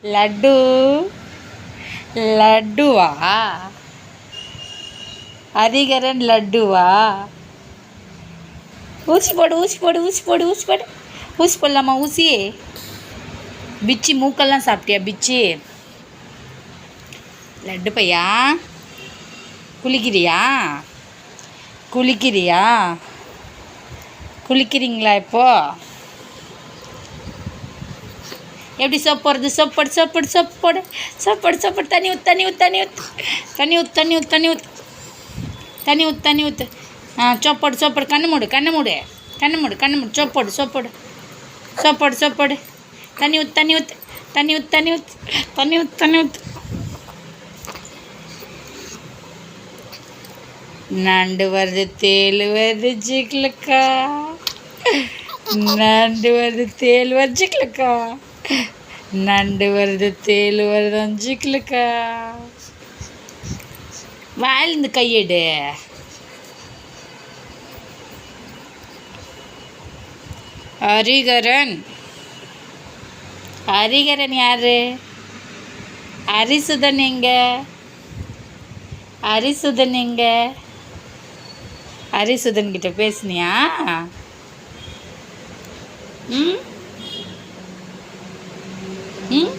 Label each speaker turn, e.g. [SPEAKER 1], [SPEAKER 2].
[SPEAKER 1] லட்டு லட்டுவா? ஹரிகரன் லட்டுவா? ஊசி போடு ஊசி போடு ஊசி போடு ஊசி போடு ஊசி போடலாமா? ஊசி பிச்சி மூக்கெல்லாம் சாப்பிட்டியா பிச்சி? லட்டு பையா குளிக்கிறியா? குளிக்கிறியா? குளிக்கிறீங்களா இப்போ? எப்படி சோப்பு போடுறது? Soap soap soap soap soap தண்ணி ஊற்று தண்ணி ஊற்று தண்ணி ஊற்று தண்ணி ஊற்று தண்ணி ஊற்று தண்ணி ஊற்று தண்ணி ஊற்று தண்ணி ஊற்று சோப்போடு சோப்போடு கண்ணு மூடு கண்ணு மூடு கண்ணு மூடு கண்ணு மூடு சோப்போடு சோப்போடு சோப்போடு சோப்போடு தண்ணி ஊற்று தண்ணி ஊற்று தண்ணி ஊற்று தண்ணி ஊற்று தண்ணி ஊற்று தண்ணி ஊற்று நண்டு வருது தேல் வருது ஜிக்லக்கா நண்டு வருது தேல் வருது ஜிக்லக்கா நண்டு வருது தேல் வருது ஜிக்லக்கா வாயிலிருந்து கையெடு. ஹரிகரன் ஹரிகரன் யாரு? ஹரிசுதன் எங்க? ஹரிசுதன் எங்க? ஹரிசுதன் கிட்ட பேசுனியா? ம் ம்